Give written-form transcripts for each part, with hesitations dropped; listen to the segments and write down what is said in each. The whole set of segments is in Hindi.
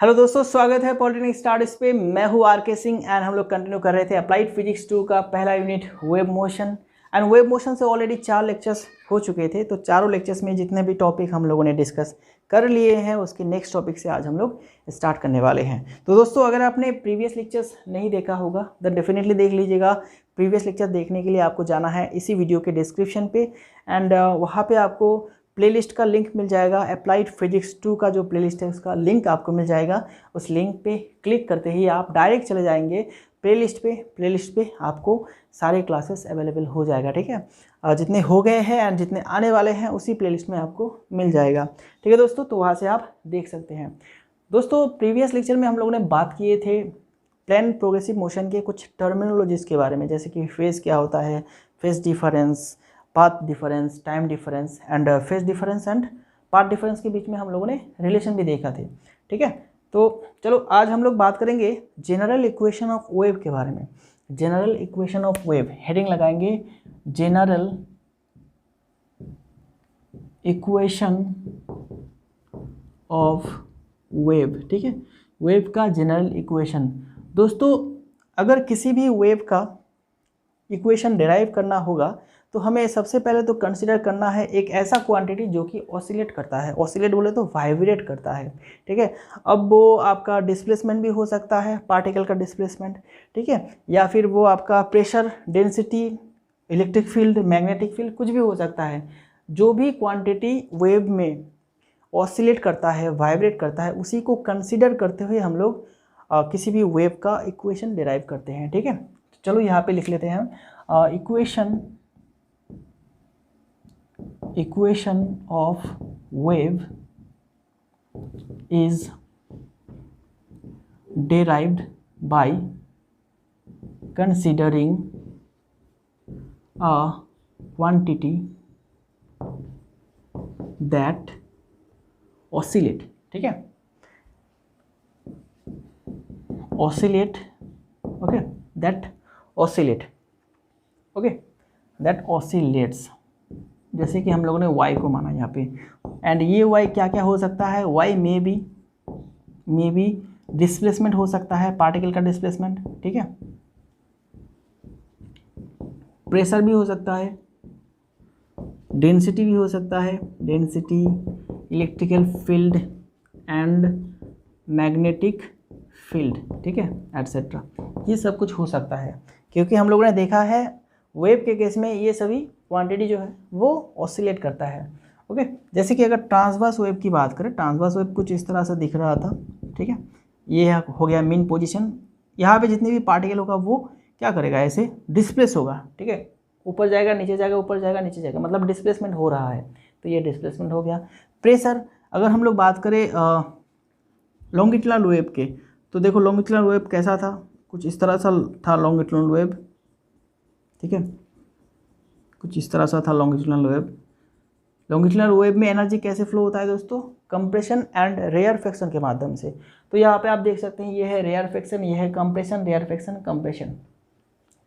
हेलो दोस्तों, स्वागत है पॉलिटेक्निक स्टार्ट पे। मैं हूँ आर.के. सिंह एंड हम लोग कंटिन्यू कर रहे थे अप्लाइड फिजिक्स 2 का पहला unit wave motion. And wave motion से ऑलरेडी 4 लेक्चर्स हो चुके थे, तो चारों लेक्चर्स में जितने भी टॉपिक हम लोगों ने डिस्कस कर लिए हैं उसके नेक्स्ट टॉपिक से आज हम लोग स्टार्ट करने वाले हैं। तो दोस्तों, अगर आपने प्रीवियस लेक्चर्स नहीं देखा होगा तो डेफिनेटली देख लीजिएगा। प्रीवियस लेक्चर देखने के लिए आपको जाना है इसी वीडियो के डिस्क्रिप्शन पे एंड वहाँ पे आपको प्लेलिस्ट का लिंक मिल जाएगा। अप्लाइड फिजिक्स 2 का जो प्लेलिस्ट है उसका लिंक आपको मिल जाएगा। उस लिंक पे क्लिक करते ही आप डायरेक्ट चले जाएंगे प्लेलिस्ट पे आपको सारे क्लासेस अवेलेबल हो जाएगा। ठीक है, जितने हो गए हैं एंड जितने आने वाले हैं उसी प्लेलिस्ट में आपको मिल जाएगा। ठीक है दोस्तों, तो वहाँ से आप देख सकते हैं। दोस्तों, प्रीवियस लेक्चर में हम लोगों ने बात किए थे प्लेन प्रोग्रेसिव मोशन के कुछ टर्मिनोलॉजीज के बारे में, जैसे कि फेज़ क्या होता है, phase difference, path difference, time difference and phase difference and path difference के बीच में हम लोगों ने रिलेशन भी देखा थे। ठीक है, तो चलो आज हम लोग बात करेंगे जनरल इक्वेशन ऑफ वेव के बारे में। General equation of wave heading लगाएंगे, जनरल इक्वेशन ऑफ वेव। ठीक है, वेव का जनरल इक्वेशन। दोस्तों, अगर किसी भी वेव का इक्वेशन डिराइव करना होगा तो हमें सबसे पहले तो कंसीडर करना है एक ऐसा क्वांटिटी जो कि ऑसिलेट करता है। ऑसिलेट बोले तो वाइब्रेट करता है। ठीक है, अब वो आपका डिस्प्लेसमेंट भी हो सकता है, पार्टिकल का डिस्प्लेसमेंट। ठीक है, या फिर वो आपका pressure, density, electric field, magnetic field, कुछ भी हो सकता है। जो भी क्वांटिटी वेव में ऑसिलेट करता है, वाइब्रेट करता है, उसी को कंसिडर करते हुए हम लोग किसी भी वेव का इक्वेशन डिराइव करते हैं। ठीक है, चलो यहाँ पे लिख लेते हैं हम equation of wave is derived by considering a quantity that oscillate। ठीक है, oscillate, okay, that oscillate, okay, that oscillates। जैसे कि हम लोगों ने y को माना यहाँ पे, एंड ये y क्या क्या हो सकता है। y मे बी डिस्प्लेसमेंट हो सकता है, पार्टिकल का डिस्प्लेसमेंट। ठीक है, प्रेशर भी हो सकता है, डेंसिटी भी हो सकता है, density, electrical field and magnetic field. ठीक है, एटसेट्रा, ये सब कुछ हो सकता है। क्योंकि हम लोगों ने देखा है वेव के केस में ये सभी क्वांटिटी जो है वो ऑसिलेट करता है। ओके, जैसे कि अगर ट्रांसवर्स वेव की बात करें, ट्रांसवर्स वेव कुछ इस तरह से दिख रहा था। ठीक है, ये हो गया मीन पोजीशन। यहाँ पे जितनी भी पार्टिकल होगा वो क्या करेगा, ऐसे डिस्प्लेस होगा। ठीक है, ऊपर जाएगा, नीचे जाएगा, ऊपर जाएगा, नीचे जाएगा, मतलब डिस्प्लेसमेंट हो रहा है, तो ये डिस्प्लेसमेंट हो गया। प्रेशर, अगर हम लोग बात करें लॉन्गिट्यूडिनल वेव के, तो देखो लॉन्गिट्यूडिनल वेव कैसा था, कुछ इस तरह सा था लॉन्गिट्यूडिनल वेव। ठीक है, कुछ इस तरह सा था लॉन्गिट्यूडिनल वेव। लॉन्गिट्यूडिनल वेव में एनर्जी कैसे फ्लो होता है दोस्तों, कंप्रेशन एंड रेयरफेक्शन के माध्यम से। तो यहाँ पे आप देख सकते हैं, ये है रेयरफेक्शन, ये है कंप्रेशन, रेयरफेक्शन, कंप्रेशन।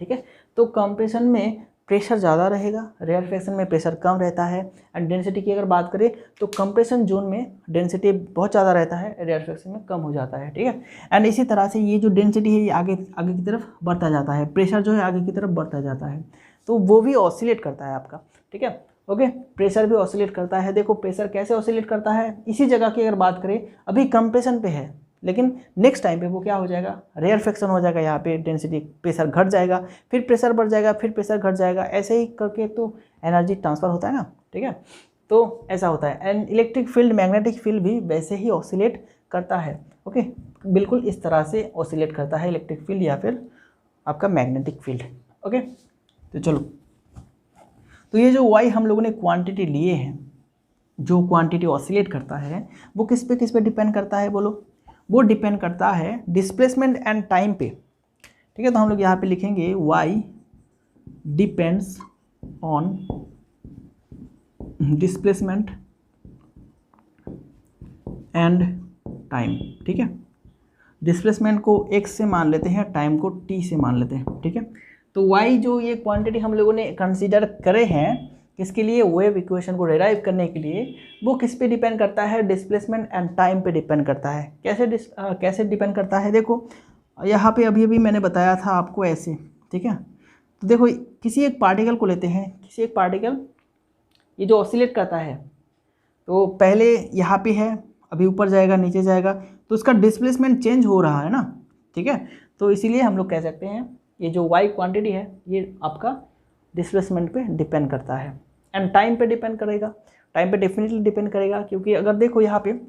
ठीक है, तो कंप्रेशन में प्रेशर ज़्यादा रहेगा, रेयरफेक्शन में प्रेशर कम रहता है। एंड डेंसिटी की अगर बात करें तो कंप्रेशन जोन में डेंसिटी बहुत ज़्यादा रहता है, रेयरफेक्शन में कम हो जाता है। ठीक है, एंड इसी तरह से ये जो डेंसिटी है ये आगे आगे की तरफ बढ़ता जाता है, प्रेशर जो है आगे की तरफ बढ़ता जाता है, तो वो भी ऑसिलेट करता है आपका। ठीक है, ओके, प्रेशर भी ऑसिलेट करता है। देखो प्रेशर कैसे ऑसिलेट करता है, इसी जगह की अगर बात करें, अभी कंप्रेशन पे है, लेकिन नेक्स्ट टाइम पे वो क्या हो जाएगा, रेयरफेक्शन हो जाएगा। यहाँ पे डेंसिटी, प्रेशर घट जाएगा, फिर प्रेशर बढ़ जाएगा, फिर प्रेशर घट जाएगा, ऐसे ही करके तो एनर्जी ट्रांसफ़र होता है ना। ठीक है, तो ऐसा होता है। And electric field, magnetic field भी वैसे ही ऑसिलेट करता है। ओके, बिल्कुल इस तरह से ऑसिलेट करता है इलेक्ट्रिक फील्ड या फिर आपका मैग्नेटिक फील्ड। ओके, तो चलो, तो ये जो y हम लोगों ने क्वांटिटी लिए हैं, जो क्वांटिटी ऑसिलेट करता है वो किस पे डिपेंड करता है बोलो, वो डिपेंड करता है डिस्प्लेसमेंट एंड टाइम पे। ठीक है, तो हम लोग यहाँ पे लिखेंगे y depends on displacement and time. ठीक है, डिस्प्लेसमेंट को x से मान लेते हैं, टाइम को t से मान लेते हैं। ठीक है, तो y जो ये क्वांटिटी हम लोगों ने कंसीडर करे हैं किसके लिए, वेव इक्वेशन को डिराइव करने के लिए, वो किस पे डिपेंड करता है, डिस्प्लेसमेंट एंड टाइम पे डिपेंड करता है। कैसे डिपेंड करता है, देखो यहाँ पे अभी अभी मैंने बताया था आपको ऐसे, ठीक है। तो देखो किसी एक पार्टिकल को लेते हैं, किसी एक पार्टिकल ये जो ऑसिलेट करता है, तो पहले यहाँ पे है, अभी ऊपर जाएगा नीचे जाएगा, तो उसका डिस्प्लेसमेंट चेंज हो रहा है ना, ठीक है। तो इसीलिए हम लोग कह सकते हैं ये जो वाई क्वांटिटी है ये आपका डिस्प्लेसमेंट पे डिपेंड करता है। एंड टाइम पे डिपेंड करेगा, टाइम पे डेफिनेटली डिपेंड करेगा, क्योंकि अगर देखो यहाँ पे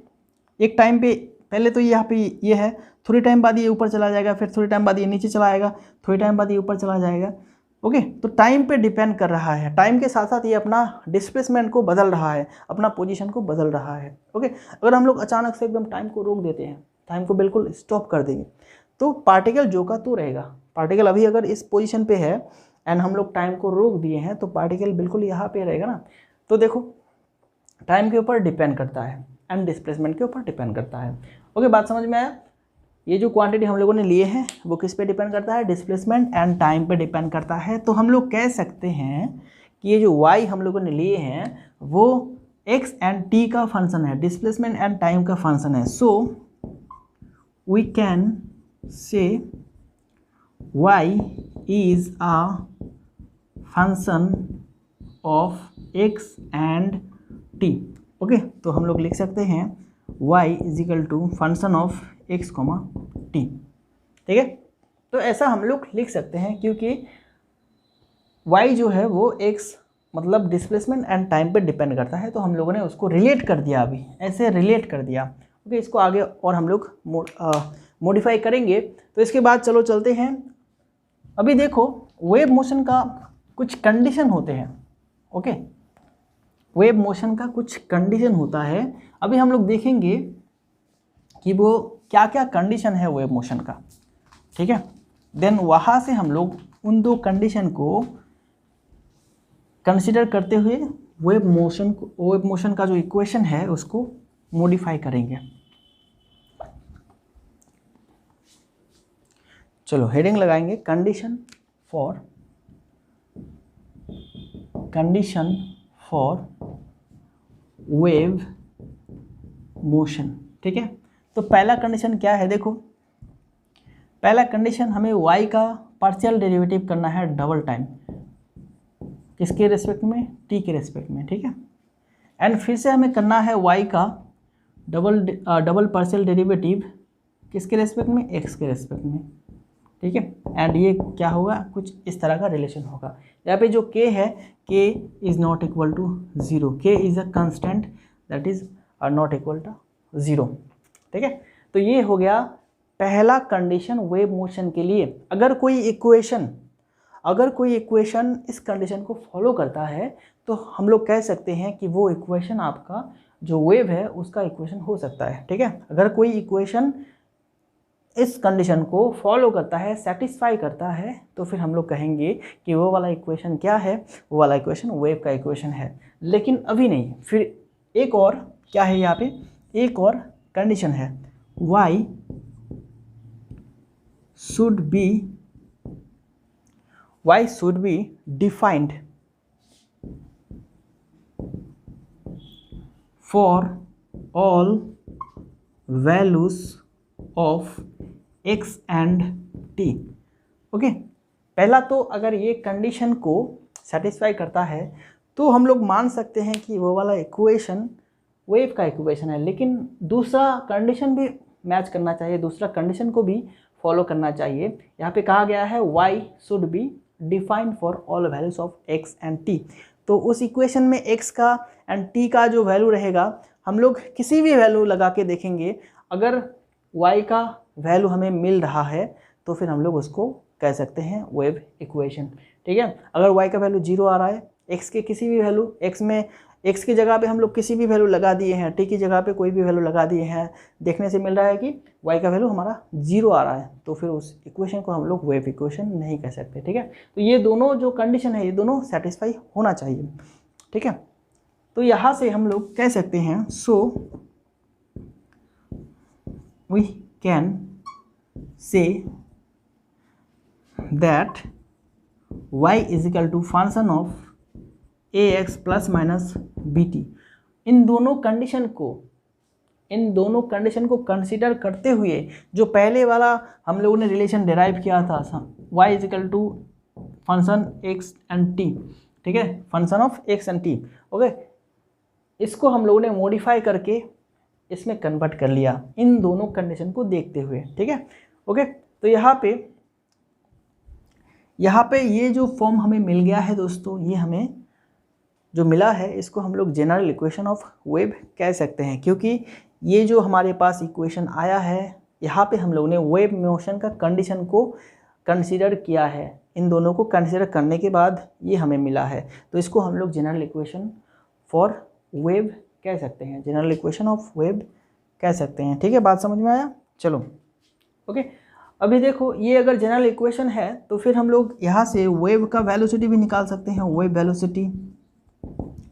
एक टाइम पे पहले तो यहाँ पे ये है, थोड़ी टाइम बाद ये ऊपर चला जाएगा, फिर थोड़ी टाइम बाद ये नीचे चला आएगा, थोड़ी टाइम बाद ये ऊपर चला जाएगा। ओके, तो टाइम पे डिपेंड कर रहा है, टाइम के साथ साथ ये अपना डिस्प्लेसमेंट को बदल रहा है, अपना पोजीशन को बदल रहा है। ओके, अगर हम लोग अचानक से एकदम टाइम को रोक देते हैं, टाइम को बिल्कुल स्टॉप कर देंगे, तो पार्टिकल जो का तो रहेगा। पार्टिकल अभी अगर इस पोजीशन पे है एंड हम लोग टाइम को रोक दिए हैं, तो पार्टिकल बिल्कुल यहाँ पे रहेगा ना। तो देखो टाइम के ऊपर डिपेंड करता है एंड डिस्प्लेसमेंट के ऊपर डिपेंड करता है। ओके, बात समझ में आया। ये जो क्वांटिटी हम लोगों ने लिए हैं वो किस पे डिपेंड करता है, डिस्प्लेसमेंट एंड टाइम पे डिपेंड करता है। तो हम लोग कह सकते हैं कि ये जो y हम लोगों ने लिए हैं वो x एंड t का फंक्शन है, डिस्प्लेसमेंट एंड टाइम का फंक्शन है। So we can say y is a function of x and t। Okay, तो हम लोग लिख सकते हैं y is equal to function of x, t, ठीक है। तो ऐसा हम लोग लिख सकते हैं, क्योंकि y जो है वो x मतलब डिस्प्लेसमेंट एंड टाइम पे डिपेंड करता है, तो हम लोगों ने उसको रिलेट कर दिया, अभी ऐसे रिलेट कर दिया। ओके, इसको आगे और हम लोग मॉडिफाई करेंगे। तो इसके बाद चलो चलते हैं, अभी देखो वेव मोशन का कुछ कंडीशन होते हैं। ओके, वेव मोशन का कुछ कंडीशन होता है, अभी हम लोग देखेंगे कि वो क्या क्या कंडीशन है वेव मोशन का, ठीक है। देन वहाँ से हम लोग उन दो कंडीशन को कंसिडर करते हुए वेव मोशन का जो इक्वेशन है उसको मॉडिफाई करेंगे। चलो हेडिंग लगाएंगे, कंडीशन फॉर वेव मोशन, ठीक है। तो पहला कंडीशन क्या है, देखो पहला कंडीशन हमें y का पार्शियल डेरिवेटिव करना है डबल टाइम, किसके रेस्पेक्ट में, t के रेस्पेक्ट में, ठीक है। एंड फिर से हमें करना है y का डबल पार्शियल डेरिवेटिव किसके रेस्पेक्ट में, x के रेस्पेक्ट में, ठीक है। एंड ये क्या होगा, कुछ इस तरह का रिलेशन होगा। यहाँ पे जो k है, k is not equal to 0, k is a constant that is not equal to 0, ठीक है। तो ये हो गया पहला कंडीशन वेव मोशन के लिए। अगर कोई इक्वेशन इस कंडीशन को फॉलो करता है तो हम लोग कह सकते हैं कि वो इक्वेशन आपका जो वेव है उसका इक्वेशन हो सकता है, ठीक है। अगर कोई इक्वेशन इस कंडीशन को फॉलो करता है, सेटिस्फाई करता है, तो फिर हम लोग कहेंगे कि वो वाला इक्वेशन क्या है, वो वाला इक्वेशन वेव का इक्वेशन है। लेकिन अभी नहीं, फिर एक और क्या है, यहाँ पे एक और कंडीशन है, y should be defined for all values of x and t। Okay, पहला तो अगर ये कंडीशन को सेटिस्फाई करता है तो हम लोग मान सकते हैं कि वो वाला इक्वेशन वेव का इक्वेशन है। लेकिन दूसरा कंडीशन भी मैच करना चाहिए, दूसरा कंडीशन को भी फॉलो करना चाहिए। यहाँ पे कहा गया है y should be defined for all values of x and t। तो उस इक्वेशन में x का एंड t का जो वैल्यू रहेगा, हम लोग किसी भी वैल्यू लगा के देखेंगे, अगर y का वैल्यू हमें मिल रहा है तो फिर हम लोग उसको कह सकते हैं वेव इक्वेशन, ठीक है। अगर y का वैल्यू 0 आ रहा है, x के किसी भी वैल्यू, x की जगह पे हम लोग किसी भी वैल्यू लगा दिए हैं, t की जगह पे कोई भी वैल्यू लगा दिए हैं, देखने से मिल रहा है कि y का वैल्यू हमारा 0 आ रहा है, तो फिर उस इक्वेशन को हम लोग वेव इक्वेशन नहीं कह सकते, ठीक है। तो ये दोनों जो कंडीशन है ये दोनों सेटिस्फाई होना चाहिए, ठीक है। तो यहाँ से हम लोग कह सकते हैं, so we can say that y is equal to function of a x plus minus B t. इन दोनों कंडीशन को कंसिडर करते हुए जो पहले वाला हम लोगों ने रिलेशन डिराइव किया था y is equal to function X and T, ठीक है, function of X and T, okay, इसको हम लोगों ने मॉडिफाई करके इसमें कन्वर्ट कर लिया इन दोनों कंडीशन को देखते हुए, ठीक है, ओके। तो यहाँ पे ये जो फॉर्म हमें मिल गया है दोस्तों, ये हमें जो मिला है इसको हम लोग जनरल इक्वेशन ऑफ वेव कह सकते हैं, क्योंकि ये जो हमारे पास इक्वेशन आया है यहाँ पे हम लोगों ने वेव मोशन का कंडीशन को कंसीडर किया है, इन दोनों को कंसीडर करने के बाद ये हमें मिला है, तो इसको हम लोग जनरल इक्वेशन फॉर वेव कह सकते हैं, जनरल इक्वेशन ऑफ वेव कह सकते हैं, ठीक है, बात समझ में आया। चलो ओके, अभी देखो ये अगर जनरल इक्वेशन है तो फिर हम लोग यहाँ से वेव का वेलोसिटी भी निकाल सकते हैं।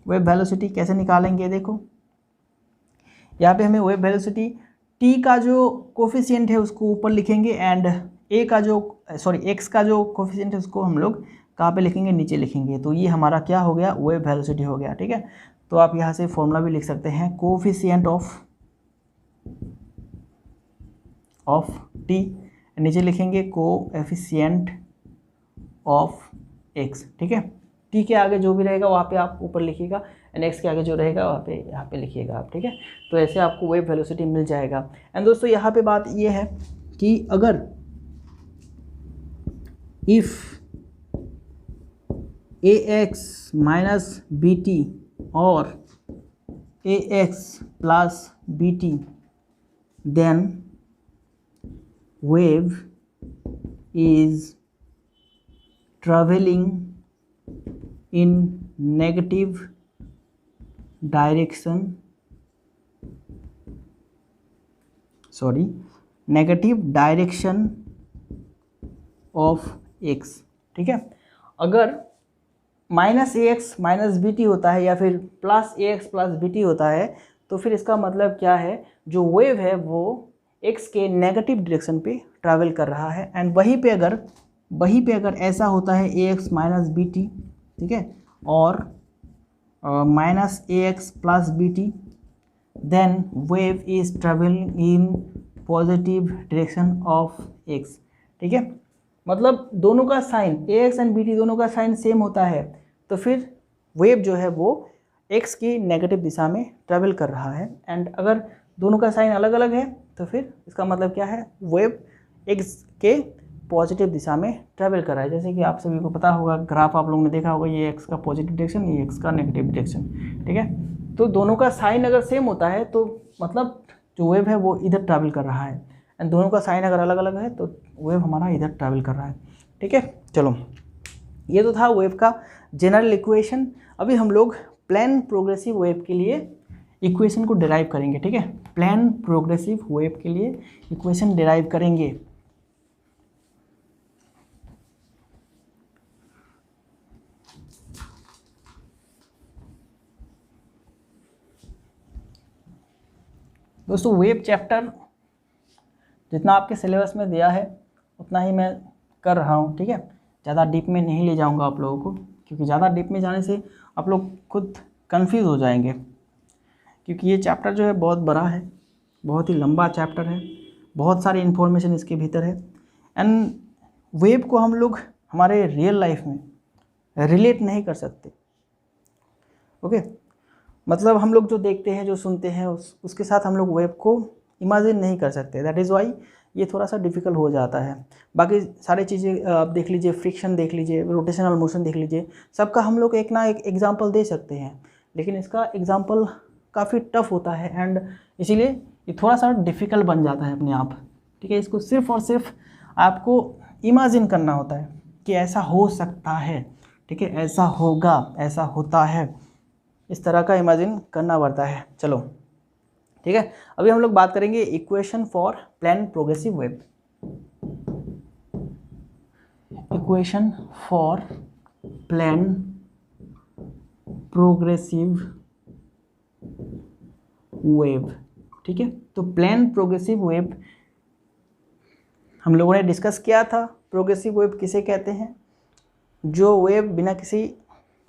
वेव वेलोसिटी कैसे निकालेंगे, देखो यहाँ पे हमें वेव वेलोसिटी टी का जो कोफिशिएंट है उसको ऊपर लिखेंगे एंड एक्स का जो कोफिशिएंट है उसको हम लोग कहाँ पे लिखेंगे, नीचे लिखेंगे, तो ये हमारा क्या हो गया, वेव वेलोसिटी हो गया, ठीक है। तो आप यहाँ से फॉर्मूला भी लिख सकते हैं, कोफिशिएंट ऑफ टी, नीचे लिखेंगे कोएफिशिएंट ऑफ एक्स, ठीक है। टी के आगे जो भी रहेगा वहाँ पे आप ऊपर लिखिएगा एंड एक्स के आगे जो रहेगा वहाँ पे यहाँ पे लिखिएगा आप, ठीक है। तो ऐसे आपको वेव वेलोसिटी मिल जाएगा। एंड दोस्तों यहाँ पे बात ये है कि अगर if a x minus B t और a x plus B T, then wave is traveling in negative direction of x, ठीक है। अगर minus A x minus B T होता है या फिर प्लस ए एक्स प्लस बी टी होता है तो फिर इसका मतलब क्या है, जो वेव है वो x के नेगेटिव डायरेक्शन पे ट्रैवल कर रहा है। एंड वहीं पे अगर ऐसा होता है A x minus B T, ठीक है, और minus A x plus B T, then wave is travelling in positive direction of X, ठीक है। मतलब दोनों का sign A X and B T दोनों का साइन सेम होता है, तो फिर वेव जो है वो एक्स की नेगेटिव दिशा में ट्रैवल कर रहा है। एंड अगर दोनों का साइन अलग अलग है तो फिर इसका मतलब क्या है, वेव एक्स के पॉजिटिव दिशा में ट्रैवल कर रहा है। जैसे कि आप सभी को पता होगा, ग्राफ आप लोगों ने देखा होगा, ये एक्स का पॉजिटिव डायरेक्शन, ये एक्स का नेगेटिव डायरेक्शन, ठीक है। तो दोनों का साइन अगर सेम होता है तो मतलब जो वेव है वो इधर ट्रैवल कर रहा है, एंड दोनों का साइन अगर अलग अलग है तो वेव हमारा इधर ट्रैवल कर रहा है, ठीक है। चलो ये तो था वेव का जनरल इक्वेशन। अभी हम लोग प्लेन प्रोग्रेसिव वेव के लिए इक्वेशन को डिराइव करेंगे, ठीक है। प्लेन प्रोग्रेसिव वेव के लिए इक्वेशन डिराइव करेंगे। दोस्तों वेव चैप्टर जितना आपके सिलेबस में दिया है उतना ही मैं कर रहा हूँ, ठीक है। ज़्यादा डीप में नहीं ले जाऊँगा आप लोगों को, क्योंकि ज़्यादा डीप में जाने से आप लोग खुद कंफ्यूज हो जाएंगे, क्योंकि ये चैप्टर जो है बहुत बड़ा है, बहुत ही लंबा चैप्टर है, बहुत सारी इन्फॉर्मेशन इसके भीतर है। एंड वेव को हम लोग हमारे रियल लाइफ में रिलेट नहीं कर सकते, ओके। मतलब हम लोग जो देखते हैं, जो सुनते हैं, उसके साथ हम लोग वेव को इमेजिन नहीं कर सकते। दैट इज़ वाई ये थोड़ा सा डिफ़िकल्ट हो जाता है। बाकी सारी चीज़ें आप देख लीजिए, फ्रिक्शन देख लीजिए, रोटेशनल मोशन देख लीजिए, सबका हम लोग एक ना एक एग्जाम्पल दे सकते हैं, लेकिन इसका एग्जाम्पल काफ़ी टफ होता है एंड इसीलिए ये थोड़ा सा डिफ़िकल्ट बन जाता है अपने आप, ठीक है। इसको सिर्फ़ और सिर्फ आपको इमेजिन करना होता है कि ऐसा हो सकता है, ठीक है, ऐसा होगा, ऐसा होता है, इस तरह का इमेजिन करना पड़ता है। चलो ठीक है, अभी हम लोग बात करेंगे equation for plane progressive wave. Equation for plane progressive wave, ठीक है। तो प्लेन प्रोग्रेसिव वेव हम लोगों ने डिस्कस किया था। प्रोग्रेसिव वेव किसे कहते हैं? जो वेव बिना किसी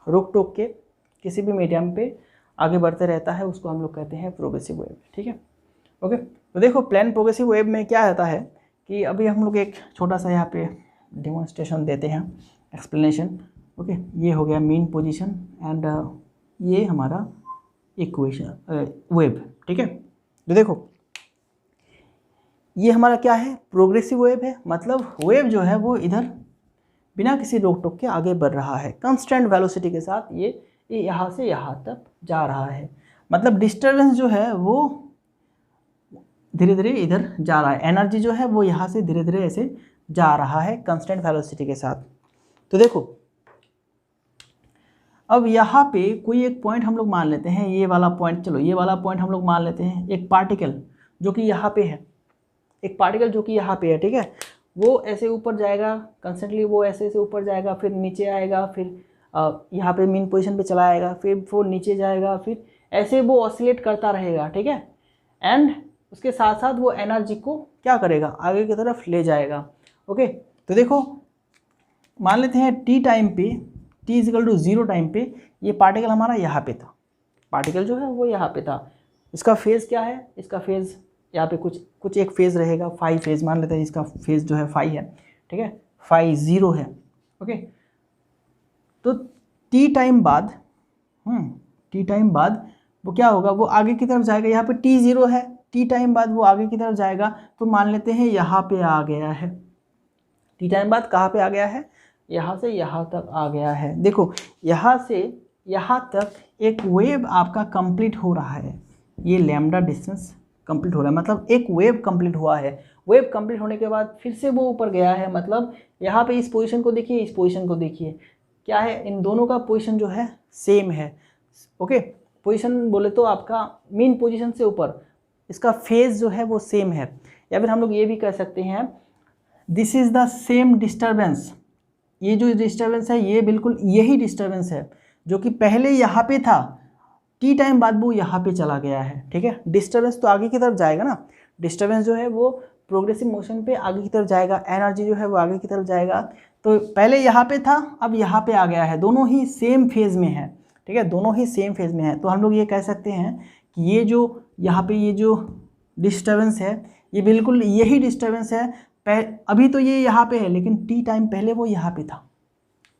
रोक टोक के किसी भी मीडियम पे आगे बढ़ते रहता है उसको हम लोग कहते हैं प्रोग्रेसिव वेव। ठीक है, ओके। तो देखो प्लेन प्रोग्रेसिव वेव में क्या होता है कि अभी हम लोग एक छोटा सा यहाँ पे डेमोन्स्ट्रेशन देते हैं, एक्सप्लेनेशन। ओके, ये हो गया मीन पोजीशन एंड ये हमारा इक्वेशन वेव। ठीक है, तो देखो ये हमारा क्या है, प्रोग्रेसिव वेव है, मतलब वेव जो है वो इधर बिना किसी रोक टोक के आगे बढ़ रहा है कांस्टेंट वेलोसिटी के साथ। ये यहाँ से यहाँ तक जा रहा है, मतलब डिस्टर्बेंस जो है वो धीरे धीरे इधर जा रहा है, एनर्जी जो है वो यहाँ से धीरे धीरे ऐसे जा रहा है कांस्टेंट वेलोसिटी के साथ। तो देखो अब यहाँ पे कोई एक पॉइंट हम लोग मान लेते हैं, ये वाला पॉइंट, चलो ये वाला पॉइंट हम लोग मान लेते हैं, एक पार्टिकल जो कि यहाँ पे है, एक पार्टिकल जो कि यहाँ पे है। ठीक है, वो ऐसे ऊपर जाएगा कंस्टेंटली, वो ऐसे ऐसे ऊपर जाएगा, फिर नीचे आएगा, फिर यहाँ पे मीन पोजीशन पे चला आएगा, फिर वो नीचे जाएगा, फिर ऐसे वो ऑसिलेट करता रहेगा। ठीक है, एंड उसके साथ साथ वो एनर्जी को क्या करेगा, आगे की तरफ ले जाएगा। ओके, तो देखो मान लेते हैं टी टाइम पे, टी इजिकल टू 0 टाइम पे ये पार्टिकल हमारा यहाँ पे था, पार्टिकल जो है वो यहाँ पे था। इसका फेज़ क्या है, इसका फेज़ यहाँ पे कुछ एक फेज़ रहेगा, फाई फेज़ मान लेते हैं, इसका फेज़ जो है फाई है। ठीक है, फाई 0 है। ओके, तो टी टाइम बाद टी टाइम बाद वो क्या होगा, वो आगे की तरफ जाएगा। यहाँ पे टी 0 है, टी टाइम बाद वो आगे की तरफ जाएगा, तो मान लेते हैं यहाँ पे आ गया है। टी टाइम बाद कहाँ पे आ गया है, यहाँ से यहाँ तक आ गया है। देखो यहाँ से यहाँ तक एक वेव आपका कंप्लीट हो रहा है, ये लैम्डा डिस्टेंस कंप्लीट हो रहा है, मतलब एक वेव कंप्लीट हुआ है। वेव कंप्लीट होने के बाद फिर से वो ऊपर गया है, मतलब यहाँ पे इस पोजीशन को देखिए, इस पोजीशन को देखिए, क्या है, इन दोनों का पोजीशन जो है सेम है। ओके, पोजीशन बोले तो आपका मीन पोजीशन से ऊपर इसका फेज जो है वो सेम है, या फिर हम लोग ये भी कह सकते हैं this is the same disturbance. ये जो डिस्टर्बेंस है ये बिल्कुल यही डिस्टर्बेंस है जो कि पहले यहाँ पे था, टी टाइम बाद वो यहाँ पे चला गया है। ठीक है, डिस्टर्बेंस तो आगे की तरफ जाएगा ना, डिस्टर्बेंस जो है वो प्रोग्रेसिव मोशन पे आगे की तरफ जाएगा, एनर्जी जो है वो आगे की तरफ जाएगा। तो पहले यहाँ पे था, अब यहाँ पे आ गया है, दोनों ही सेम फेज़ में है। ठीक है, दोनों ही सेम फेज़ में है, तो हम लोग ये कह सकते हैं कि ये जो यहाँ पे ये जो डिस्टर्बेंस है ये बिल्कुल यही डिस्टर्बेंस है। अभी तो ये यहाँ पे है, लेकिन टी टाइम पहले वो यहाँ पे था।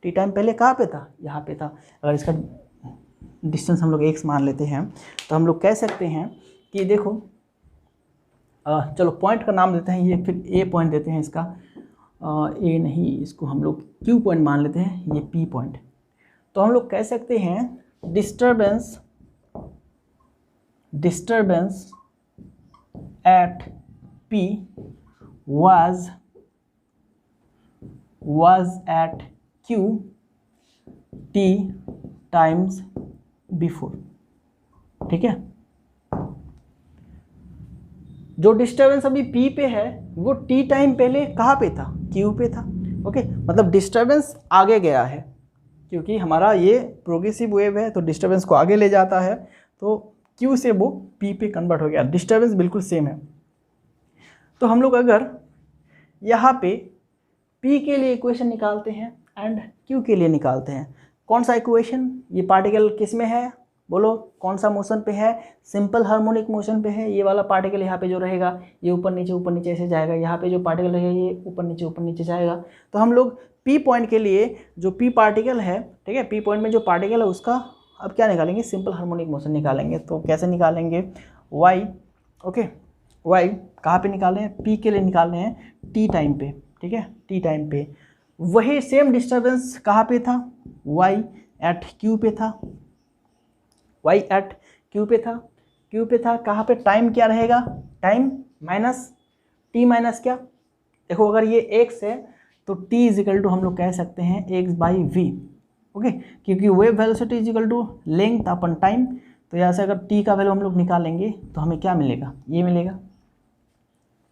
टी टाइम पहले कहाँ पे था, यहाँ पे था। अगर इसका डिस्टेंस हम लोग x मान लेते हैं तो हम लोग कह सकते हैं कि देखो चलो पॉइंट का नाम देते हैं, ये फिर ए पॉइंट देते हैं इसका, ए नहीं, इसको हम लोग क्यू पॉइंट मान लेते हैं, ये पी पॉइंट। तो हम लोग कह सकते हैं disturbance at P was at q t times before। ठीक है, जो डिस्टर्बेंस अभी p पे है वो t टाइम पहले कहाँ पे था, q पे था। ओके, मतलब डिस्टर्बेंस आगे गया है, क्योंकि हमारा ये प्रोग्रेसिव वेव है तो डिस्टर्बेंस को आगे ले जाता है, तो q से वो p पे कन्वर्ट हो गया, डिस्टर्बेंस बिल्कुल सेम है। तो हम लोग अगर यहाँ पे P के लिए इक्वेशन निकालते हैं एंड Q के लिए निकालते हैं, कौन सा इक्वेशन, ये पार्टिकल किस में है बोलो, कौन सा मोशन पे है, सिंपल हार्मोनिक मोशन पे है। ये वाला पार्टिकल यहाँ पे जो रहेगा ये ऊपर नीचे ऐसे जाएगा, यहाँ पे जो पार्टिकल रहेगा ये ऊपर नीचे जाएगा। तो हम लोग P पॉइंट के लिए जो P पार्टिकल है, ठीक है, P पॉइंट में जो पार्टिकल है उसका अब क्या निकालेंगे, सिंपल हार्मोनिक मोशन निकालेंगे। तो कैसे निकालेंगे, y, ओके, y कहाँ पे निकाले हैं, P के लिए निकालने हैं t टाइम पे। ठीक है, टी टाइम पे वही सेम डिस्टर्बेंस कहाँ पे था, y एट q पे था, y एट q पे था, कहाँ पे, टाइम क्या रहेगा, टाइम माइनस t माइनस क्या, देखो अगर ये x है तो t इजिकल टू हम लोग कह सकते हैं x बाई v। ओके, क्योंकि wave velocity equal to length upon time, तो यहाँ से अगर t का वैल्यू हम लोग निकालेंगे तो हमें क्या मिलेगा, ये मिलेगा।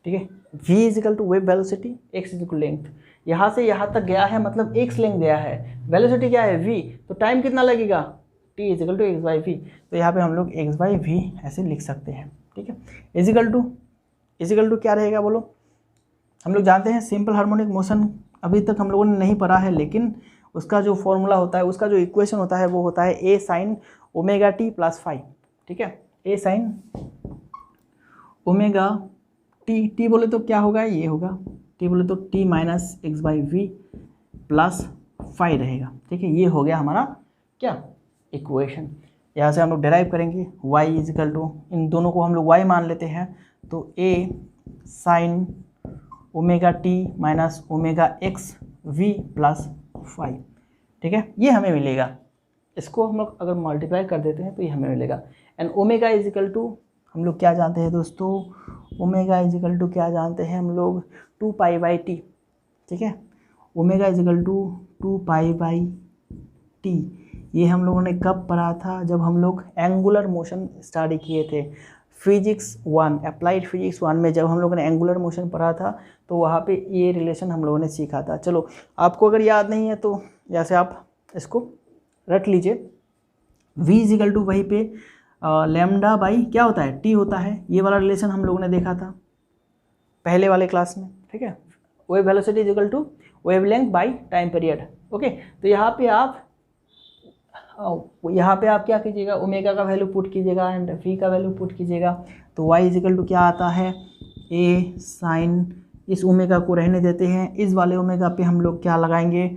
ठीक है, v equal to wave velocity, x equal to length, यहाँ से यहाँ तक गया है मतलब x लेंथ गया है, वेलोसिटी क्या है v, तो टाइम कितना लगेगा, t equal to x by v. तो यहाँ पे हम लोग x बाई वी ऐसे लिख सकते हैं। ठीक है, इजिकल टू क्या रहेगा बोलो, हम लोग जानते हैं सिंपल हार्मोनिक मोशन अभी तक हम लोगों ने नहीं पढ़ा है, लेकिन उसका जो फॉर्मूला होता है, उसका जो इक्वेशन होता है वो होता है A sine omega t plus phi, ठीक है। A sine omega t, t बोले तो क्या होगा, ये होगा, टी बोले तो t minus x by v plus phi रहेगा, ठीक है। ये हो गया हमारा क्या, इक्वेशन। यहाँ से हम लोग डिराइव करेंगे y इजिकल टू, इन दोनों को हम लोग y मान लेते हैं, तो a sine omega t minus omega x v plus phi, ठीक है। ये हमें मिलेगा, इसको हम लोग अगर मल्टीप्लाई कर देते हैं तो ये हमें मिलेगा। एंड ओमेगा इजिकल टू हम लोग क्या जानते हैं दोस्तों, ओमेगा इजिकल टू क्या जानते हैं हम लोग, 2 पाई बाई टी, ठीक है। Omega equal to 2 pi by t, ये हम लोगों ने कब पढ़ा था, जब हम लोग एंगुलर मोशन स्टडी किए थे फिजिक्स 1, अप्लाइड फिजिक्स 1 में जब हम लोगों ने एंगुलर मोशन पढ़ा था तो वहाँ पे ये रिलेशन हम लोगों ने सीखा था। चलो आपको अगर याद नहीं है तो जैसे आप इसको रट लीजिए, v इजिकल टू वहीं पे लैम्डा बाई क्या होता है, t होता है। ये वाला रिलेशन हम लोगों ने देखा था पहले वाले क्लास में, ठीक है। Wave velocity equal to wavelength by time period, okay. तो यहाँ पे आप क्या कीजिएगा, ओमेगा का वैल्यू पुट कीजिएगा एंड v का वैल्यू पुट कीजिएगा, तो y इजिकल टू क्या आता है, a साइन, इस ओमेगा को रहने देते हैं, इस वाले ओमेगा पे हम लोग क्या लगाएंगे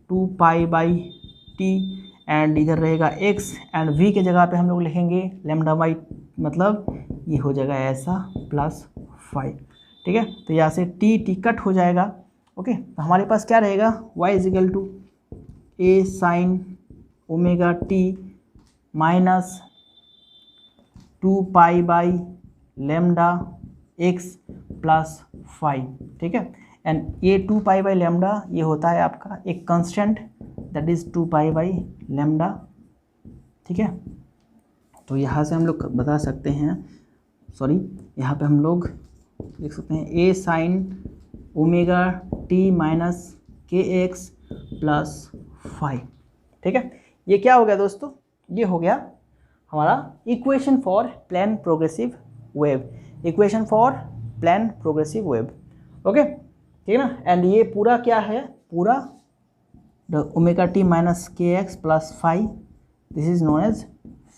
2 पाई बाई टी एंड इधर रहेगा x एंड v के जगह पे हम लोग लिखेंगे लैम्डा बाई, मतलब ये हो जाएगा ऐसा प्लस 5, ठीक है। तो यहाँ से टी कट हो जाएगा, ओके। तो हमारे पास क्या रहेगा, y is equal to a sine omega t minus 2 pi by lambda x plus 5, ठीक है। एंड ये 2 पाई बाई लैम्डा ये होता है आपका एक constant, that is 2 pi by lambda, ठीक है। तो यहाँ से हम लोग बता सकते हैं, सॉरी यहाँ पे हम लोग लिख सकते हैं ए sine omega t minus k x plus 5, ठीक है। ये क्या हो गया दोस्तों, ये हो गया हमारा equation for plane progressive wave, equation for plane progressive wave, okay, ठीक है ना। एंड ये पूरा क्या है, पूरा omega t minus k x plus 5, this is known as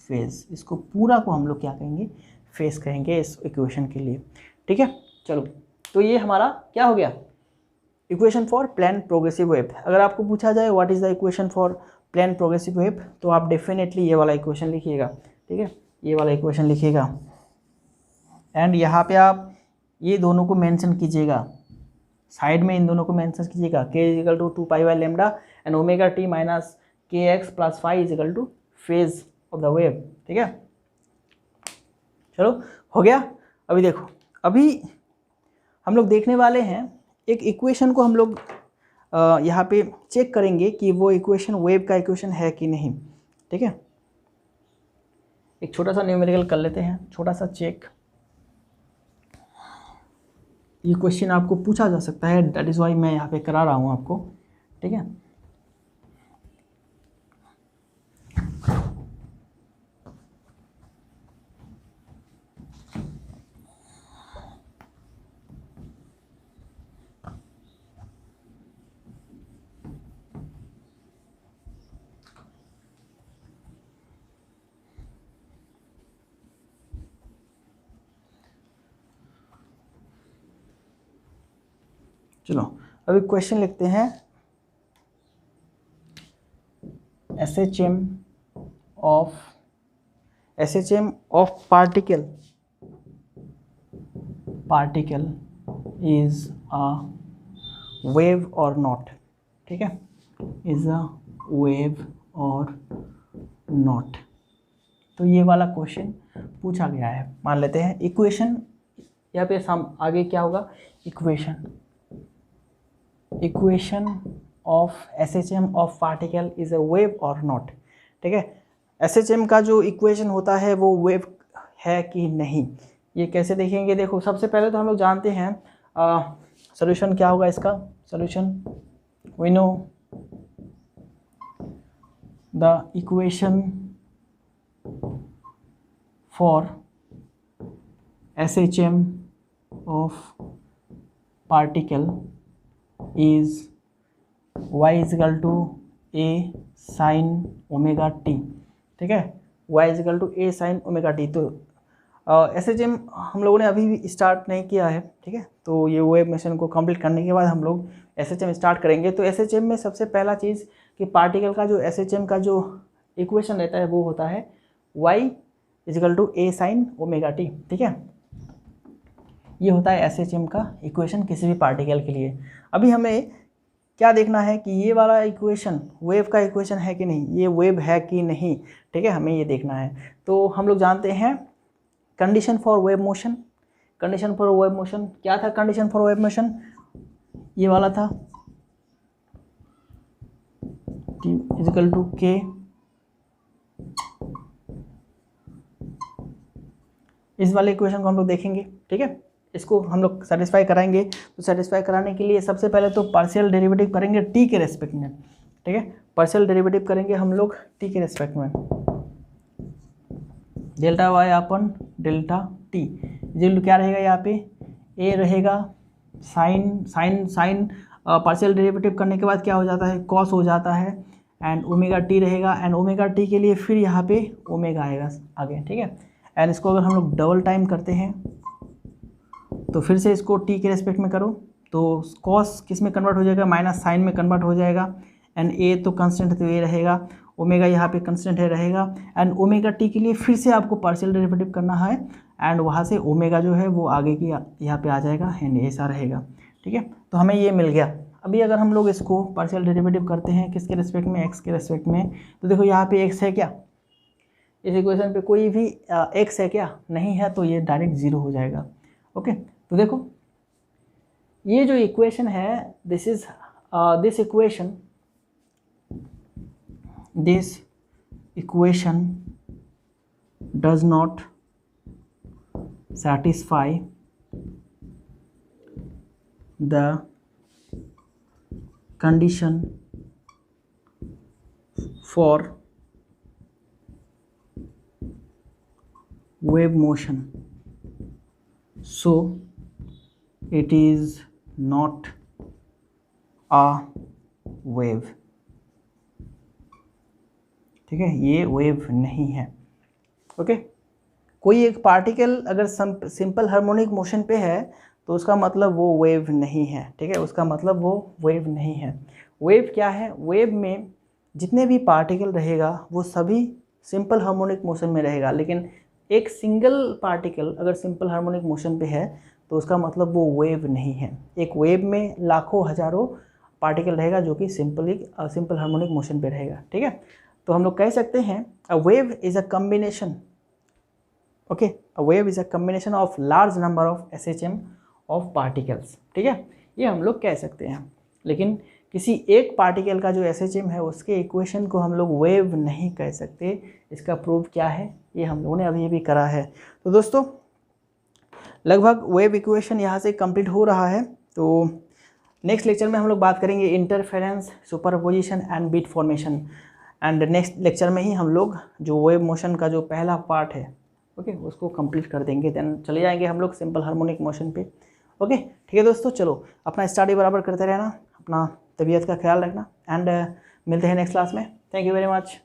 phase. इसको पूरा को हम लोग क्या कहेंगे, फेज कहेंगे इस इक्वेशन के लिए, ठीक है। चलो तो ये हमारा क्या हो गया, equation for plane progressive wave. अगर आपको पूछा जाए what is the equation for plane progressive wave, तो आप डेफिनेटली ये वाला इक्वेशन लिखिएगा, ठीक है, ये वाला इक्वेशन लिखिएगा। एंड यहाँ पे आप ये दोनों को मेंशन कीजिएगा, साइड में इन दोनों को मेंशन कीजिएगा, k is equal to 2 pi by lambda and omega t minus k x plus 5 is equal to phase of the wave, ठीक है। चलो हो गया। अभी देखो, अभी हम लोग देखने वाले हैं एक इक्वेशन को, हम लोग यहाँ पे चेक करेंगे कि वो इक्वेशन वेव का इक्वेशन है कि नहीं, ठीक है। एक छोटा सा न्यूमेरिकल कर लेते हैं, छोटा सा चेक। ये क्वेश्चन आपको पूछा जा सकता है, दैट इज़ वाई मैं यहाँ पे करा रहा हूँ आपको, ठीक है। चलो अभी क्वेश्चन लिखते हैं, SHM of particle is a wave or not, ठीक है, is a wave or not। तो ये वाला क्वेश्चन पूछा गया है, मान लेते हैं इक्वेशन, यहाँ पे आगे क्या होगा, equation of SHM of particle is a wave और नॉट, ठीक है। SHM का जो इक्वेशन होता है वो वेव है कि नहीं, ये कैसे देखेंगे। देखो सबसे पहले तो हम लोग जानते हैं सॉल्यूशन क्या होगा इसका, solution we know the equation for SHM of particle is y is equal to a sine omega t, ठीक है, y is equal to a sine omega t. तो SHM हम लोगों ने अभी भी स्टार्ट नहीं किया है, ठीक है, तो ये वेव मोशन को कंप्लीट करने के बाद हम लोग SHM स्टार्ट करेंगे। तो SHM में सबसे पहला चीज़ कि पार्टिकल का जो SHM का जो इक्वेशन रहता है वो होता है y is equal to a sine omega t, ठीक है, ये होता है SHM का इक्वेशन किसी भी पार्टिकल के लिए। अभी हमें क्या देखना है कि ये वाला इक्वेशन वेव का इक्वेशन है कि नहीं, ये वेव है कि नहीं, ठीक है, हमें ये देखना है। तो हम लोग जानते हैं condition for wave motion, condition for wave motion क्या था, कंडीशन फॉर वेव मोशन ये वाला था, T इजिकल टू K इस वाले इक्वेशन को हम लोग देखेंगे, ठीक है, इसको हम लोग सेटिस्फाई कराएंगे। तो सेटिस्फाई कराने के लिए सबसे पहले तो पार्शियल डेरिवेटिव करेंगे टी के रेस्पेक्ट में, ठीक है, पार्शियल डेरिवेटिव करेंगे हम लोग टी के रेस्पेक्ट में, delta y upon delta t equal क्या रहेगा, यहाँ पे ए रहेगा sine sine sine partial derivative करने के बाद क्या हो जाता है, कॉस हो जाता है, एंड ओमेगा टी रहेगा, एंड ओमेगा टी के लिए फिर यहाँ पे ओमेगा आएगा आगे, ठीक है, एंड इसको अगर हम लोग डबल टाइम करते हैं तो फिर से इसको टी के रेस्पेक्ट में करो तो कॉस किस में कन्वर्ट हो जाएगा, माइनस साइन में कन्वर्ट हो जाएगा, एंड ए तो कंस्टेंट तो ए रहेगा, ओमेगा यहाँ पे कंस्टेंट है रहेगा, एंड ओमेगा टी के लिए फिर से आपको पार्शियल डेरिवेटिव करना है, एंड वहाँ से ओमेगा जो है वो आगे की यहाँ पे आ जाएगा, एंड ऐसा रहेगा, ठीक है, तो हमें ये मिल गया। अभी अगर हम लोग इसको पार्शियल डेरिवेटिव करते हैं किसके रेस्पेक्ट में, एक्स के रेस्पेक्ट में, तो देखो यहाँ पे एक्स है क्या, इस इक्वेशन पे कोई भी एक्स है क्या, नहीं है, तो ये डायरेक्ट ज़ीरो हो जाएगा। ओके, तो देखो ये जो इक्वेशन है this is this equation does not satisfy the condition for wave motion, so it is not a wave, ठीक है, ये वेव नहीं है। ओके, कोई एक पार्टिकल अगर सिंपल हार्मोनिक मोशन पे है तो उसका मतलब वो वेव नहीं है, ठीक है, उसका मतलब वो वेव नहीं है। वेव क्या है, वेव में जितने भी पार्टिकल रहेगा वो सभी सिंपल हार्मोनिक मोशन में रहेगा, लेकिन एक सिंगल पार्टिकल अगर सिंपल हार्मोनिक मोशन पे है तो उसका मतलब वो वेव नहीं है। एक वेव में लाखों हजारों पार्टिकल रहेगा जो कि सिंपल हार्मोनिक मोशन पे रहेगा, ठीक है। तो हम लोग कह सकते हैं a wave is a combination, okay, a wave is a combination of large number of SHM of particles, ठीक है, ये हम लोग कह सकते हैं। लेकिन किसी एक पार्टिकल का जो SHM है उसके इक्वेशन को हम लोग वेव नहीं कह सकते। इसका प्रूफ क्या है, ये हम लोगों ने अभी भी करा है। तो दोस्तों लगभग वेव इक्वेशन यहाँ से कंप्लीट हो रहा है। तो नेक्स्ट लेक्चर में हम लोग बात करेंगे interference, superposition and beat formation, and next lecture में ही हम लोग जो वेव मोशन का जो पहला पार्ट है ओके उसको कंप्लीट कर देंगे, देन चले जाएंगे हम लोग सिंपल हार्मोनिक मोशन पे। ओके ठीक है दोस्तों, चलो अपना स्टडी बराबर करते रहना, अपना तबीयत का ख्याल रखना, एंड मिलते हैं नेक्स्ट क्लास में। Thank you very much.